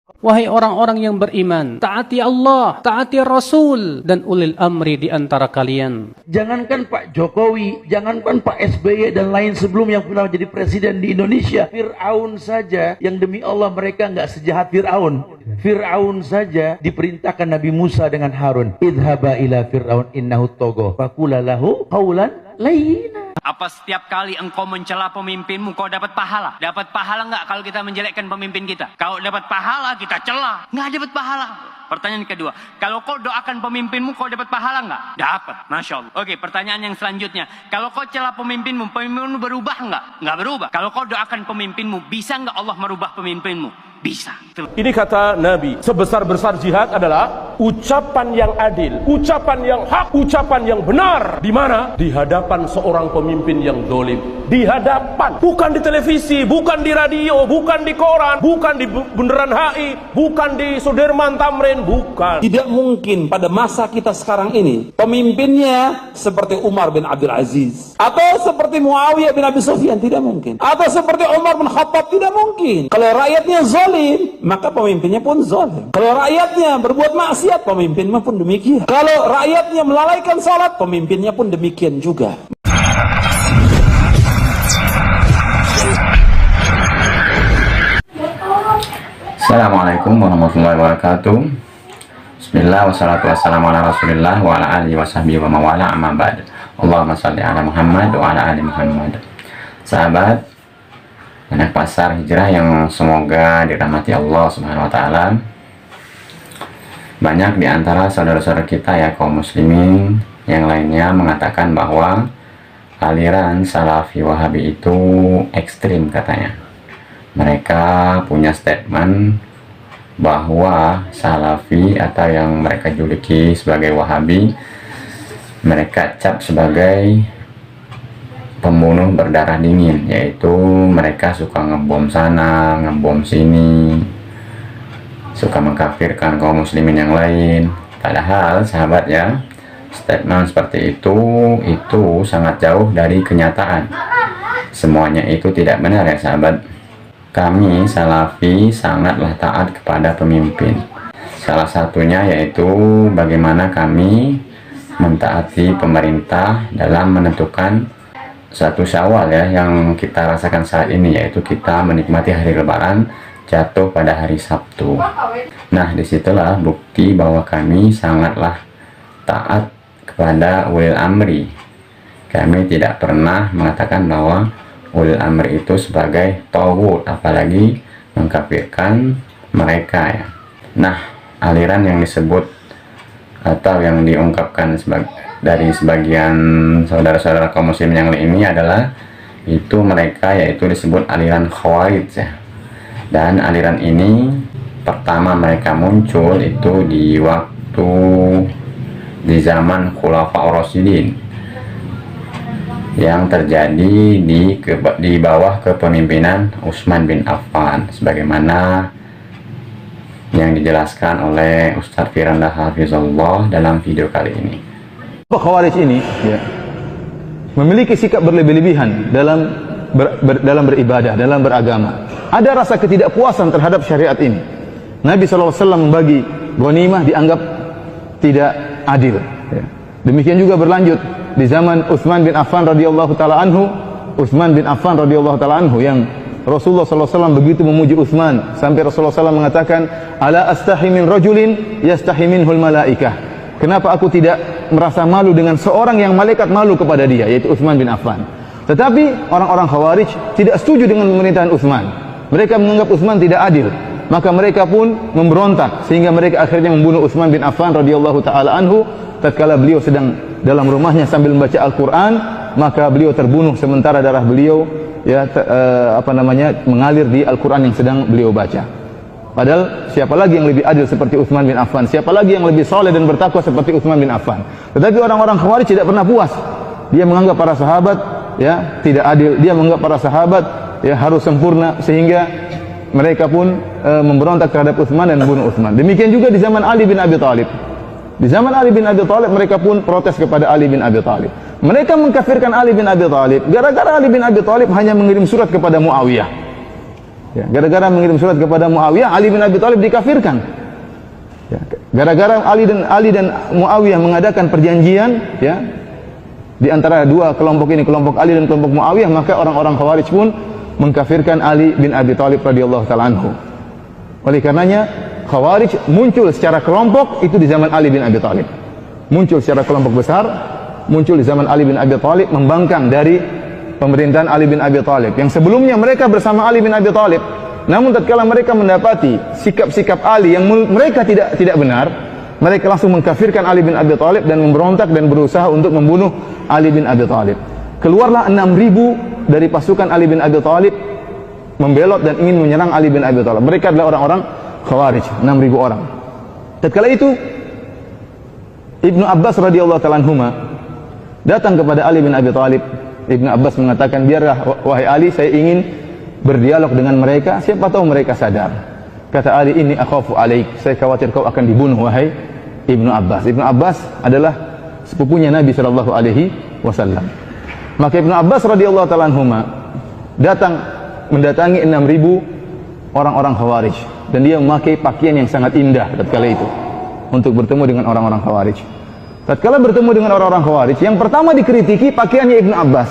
Wahai orang-orang yang beriman, taati Allah, taati Rasul, dan ulil amri di antara kalian. Jangankan Pak Jokowi, jangankan Pak SBY dan lain sebelum yang pernah jadi presiden di Indonesia, Fir'aun saja, yang demi Allah mereka nggak sejahat Fir'aun. Fir'aun saja diperintahkan Nabi Musa dengan Harun, idhaba ila Fir'aun innahu togo, faqula lahu qawlan layyina. Apa setiap kali engkau mencela pemimpinmu kau dapat pahala? Dapat pahala enggak kalau kita menjelekkan pemimpin kita? Kalau dapat pahala kita cela, enggak dapat pahala. Pertanyaan kedua, kalau kau doakan pemimpinmu kau dapat pahala enggak? Dapat, Masya Allah. Oke, pertanyaan yang selanjutnya, kalau kau cela pemimpinmu, pemimpinmu berubah enggak? Enggak berubah. Kalau kau doakan pemimpinmu, bisa enggak Allah merubah pemimpinmu? Bisa. Ini kata Nabi, sebesar-besar jihad adalah ucapan yang adil, ucapan yang hak, ucapan yang benar. Di mana? Di hadapan seorang pemimpin yang dolim. Di hadapan, bukan di televisi, bukan di radio, bukan di koran, bukan di Bundaran HI, bukan di Sudirman Tamrin, bukan. Tidak mungkin pada masa kita sekarang ini pemimpinnya seperti Umar bin Abdul Aziz atau seperti Muawiyah bin Abi Sufyan, tidak mungkin. Atau seperti Umar bin Khattab, tidak mungkin. Kalau rakyatnya zalim, maka pemimpinnya pun zalim. Kalau rakyatnya berbuat maksiat, pemimpinnya pun demikian. Kalau rakyatnya melalaikan salat, pemimpinnya pun demikian juga. Assalamualaikum warahmatullahi wabarakatuh. Bismillah wassalatu wassalamu ala rasulillah wa ala alihi wa sahbihi wa mawala amma ba'd. Allahumma salli ala Muhammad wa ala ali Muhammad. Sahabat anak pasar hijrah yang semoga dirahmati Allah subhanahu wa ta'ala, banyak di antara saudara-saudara kita ya kaum muslimin yang lainnya mengatakan bahwa aliran Salafi Wahabi itu ekstrim katanya. Mereka punya statement bahwa Salafi atau yang mereka juluki sebagai Wahabi, mereka cap sebagai pembunuh berdarah dingin, yaitu mereka suka ngebom sana, ngebom sini, suka mengkafirkan kaum muslimin yang lain. Padahal sahabat ya, statement seperti itu sangat jauh dari kenyataan. Semuanya itu tidak benar ya sahabat. Kami Salafi sangatlah taat kepada pemimpin. Salah satunya yaitu bagaimana kami mentaati pemerintah dalam menentukan satu Syawal ya yang kita rasakan saat ini, yaitu kita menikmati hari Lebaran jatuh pada hari Sabtu. Nah, disitulah bukti bahwa kami sangatlah taat kepada ulil amri. Kami tidak pernah mengatakan bahwa ulil amri itu sebagai tauhid, apalagi mengkafirkan mereka ya. Nah, aliran yang disebut atau yang diungkapkan dari sebagian saudara-saudara kaum muslim yang ini adalah itu mereka yaitu disebut aliran Khawarij ya. Dan aliran ini pertama mereka muncul itu di waktu di zaman Khulafaur Rasyidin yang terjadi di bawah kepemimpinan Utsman bin Affan, sebagaimana yang dijelaskan oleh Ustadz Firanda Hafizullah dalam video kali ini. Khawarij ini ya, memiliki sikap berlebih-lebihan dalam beribadah, dalam beragama. Ada rasa ketidakpuasan terhadap syariat ini. Nabi SAW membagi ghanimah dianggap tidak adil ya. Demikian juga berlanjut di zaman Utsman bin Affan radhiyallahu taala anhu. Utsman bin Affan radhiyallahu taala anhu yang Rasulullah SAW begitu memuji Utsman sampai Rasulullah SAW mengatakan, ala astahi min rajulin yastahi minhul malaikah. Kenapa aku tidak merasa malu dengan seorang yang malaikat malu kepada dia, yaitu Utsman bin Affan. Tetapi orang-orang Khawarij tidak setuju dengan pemerintahan Utsman. Mereka menganggap Utsman tidak adil, maka mereka pun memberontak sehingga mereka akhirnya membunuh Utsman bin Affan radhiyallahu taala anhu tatkala beliau sedang dalam rumahnya sambil membaca Al-Quran, maka beliau terbunuh sementara darah beliau ya mengalir di Al-Quran yang sedang beliau baca. Padahal siapa lagi yang lebih adil seperti Utsman bin Affan? Siapa lagi yang lebih soleh dan bertakwa seperti Utsman bin Affan? Tetapi orang-orang Khawarij tidak pernah puas. Dia menganggap para sahabat ya tidak adil. Dia menganggap para sahabat ya harus sempurna, sehingga mereka pun memberontak terhadap Utsman dan membunuh Utsman. Demikian juga di zaman Ali bin Abi Thalib. Di zaman Ali bin Abi Thalib mereka pun protes kepada Ali bin Abi Thalib. Mereka mengkafirkan Ali bin Abi Thalib gara-gara Ali bin Abi Thalib hanya mengirim surat kepada Muawiyah. Ya, gara-gara mengirim surat kepada Muawiyah, Ali bin Abi Thalib dikafirkan. Ya, gara-gara Ali dan Muawiyah mengadakan perjanjian, ya, di antara dua kelompok ini, kelompok Ali dan kelompok Muawiyah, maka orang-orang Khawarij pun mengkafirkan Ali bin Abi Thalib radhiyallahu taala anhu. Oleh karenanya Khawarij muncul secara kelompok itu di zaman Ali bin Abi Thalib. Muncul secara kelompok besar, muncul di zaman Ali bin Abi Thalib, membangkang dari pemerintahan Ali bin Abi Thalib. Yang sebelumnya mereka bersama Ali bin Abi Thalib, namun tatkala mereka mendapati sikap-sikap Ali yang mereka tidak benar, mereka langsung mengkafirkan Ali bin Abi Thalib dan memberontak dan berusaha untuk membunuh Ali bin Abi Thalib. Keluarlah 6.000 dari pasukan Ali bin Abi Thalib membelot dan ingin menyerang Ali bin Abi Thalib. Mereka adalah orang-orang Khawarij, 6.000 orang. Tatkala itu Ibnu Abbas radhiyallahu ta'ala anhuma datang kepada Ali bin Abi Thalib. Ibnu Abbas mengatakan, biarlah wahai Ali, saya ingin berdialog dengan mereka, siapa tahu mereka sadar. Kata Ali, ini akhafu alaik, saya khawatir kau akan dibunuh wahai Ibnu Abbas. Ibnu Abbas adalah sepupunya Nabi sallallahu alaihi wasallam. Maka Ibnu Abbas radhiyallahu ta'ala anhuma datang mendatangi 6.000 orang-orang Khawarij, dan dia memakai pakaian yang sangat indah tatkala itu untuk bertemu dengan orang-orang Khawarij. Tatkala bertemu dengan orang-orang Khawarij, yang pertama dikritiki pakaiannya Ibnu Abbas.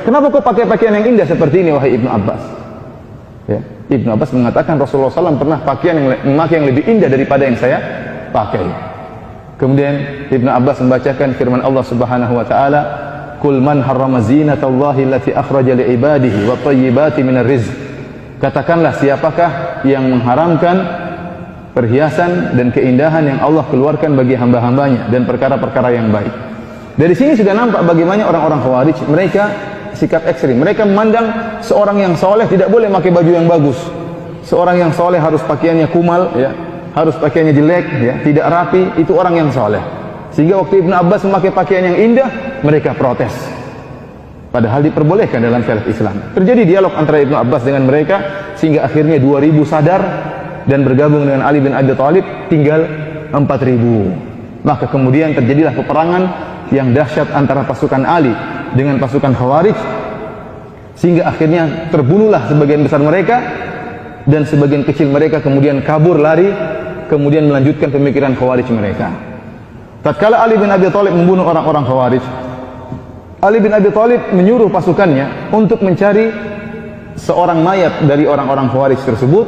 Kenapa kau pakai pakaian yang indah seperti ini wahai Ibnu Abbas? Ya, Ibnu Abbas mengatakan Rasulullah SAW pernah memakai yang lebih indah daripada yang saya pakai. Kemudian Ibnu Abbas membacakan firman Allah Subhanahu wa taala, "Qul man harrama zinatallahi allati akhraja li ibadihi wa thayyibati minar rizq." Katakanlah, siapakah yang mengharamkan perhiasan dan keindahan yang Allah keluarkan bagi hamba-hambanya dan perkara-perkara yang baik. Dari sini sudah nampak bagaimana orang-orang Khawarij, mereka sikap ekstrim. Mereka memandang seorang yang soleh tidak boleh pakai baju yang bagus. Seorang yang soleh harus pakaiannya kumal, ya, harus pakaiannya jelek, ya, tidak rapi. Itu orang yang soleh. Sehingga waktu Ibnu Abbas memakai pakaian yang indah, mereka protes. Padahal diperbolehkan dalam syariat Islam. Terjadi dialog antara Ibnu Abbas dengan mereka, sehingga akhirnya 2.000 sadar dan bergabung dengan Ali bin Abi Thalib, tinggal 4.000. Maka kemudian terjadilah peperangan yang dahsyat antara pasukan Ali dengan pasukan Khawarij, sehingga akhirnya terbunuhlah sebagian besar mereka, dan sebagian kecil mereka kemudian kabur lari, kemudian melanjutkan pemikiran Khawarij mereka. Tatkala Ali bin Abi Thalib membunuh orang-orang Khawarij, Ali bin Abi Thalib menyuruh pasukannya untuk mencari seorang mayat dari orang-orang Khawarij tersebut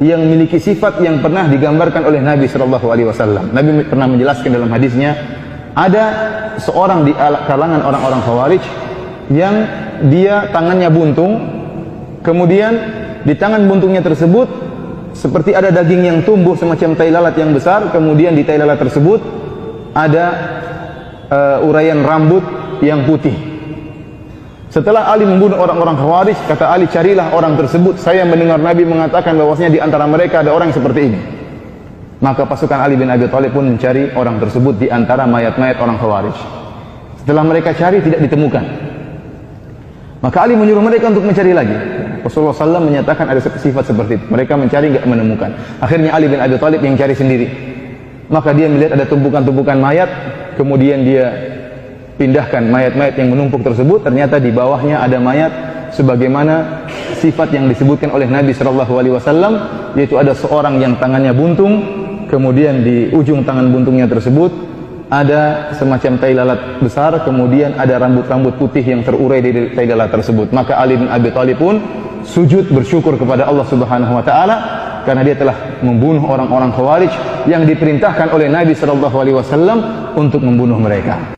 yang memiliki sifat yang pernah digambarkan oleh Nabi sallallahu alaihi wasallam. Nabi pernah menjelaskan dalam hadisnya, ada seorang di kalangan orang-orang Khawarij yang dia tangannya buntung, kemudian di tangan buntungnya tersebut seperti ada daging yang tumbuh semacam tai lalat yang besar, kemudian di tai lalat tersebut ada uraian rambut yang putih. Setelah Ali membunuh orang-orang Khawarij, kata Ali, carilah orang tersebut. Saya mendengar Nabi mengatakan bahwasanya di antara mereka ada orang seperti ini. Maka pasukan Ali bin Abi Thalib pun mencari orang tersebut di antara mayat-mayat orang Khawarij. Setelah mereka cari, tidak ditemukan. Maka Ali menyuruh mereka untuk mencari lagi. Rasulullah SAW menyatakan ada sifat seperti itu. Mereka mencari, tidak menemukan. Akhirnya Ali bin Abi Thalib yang cari sendiri. Maka dia melihat ada tumpukan-tumpukan mayat, kemudian dia pindahkan mayat-mayat yang menumpuk tersebut. Ternyata di bawahnya ada mayat sebagaimana sifat yang disebutkan oleh Nabi sallallahu alaihi wasallam, yaitu ada seorang yang tangannya buntung, kemudian di ujung tangan buntungnya tersebut ada semacam tai lalat besar, kemudian ada rambut-rambut putih yang terurai di tai lalat tersebut. Maka Ali bin Abi Thalib pun sujud bersyukur kepada Allah Subhanahu wa taala karena dia telah membunuh orang-orang Khawarij yang diperintahkan oleh Nabi sallallahu alaihi wasallam untuk membunuh mereka.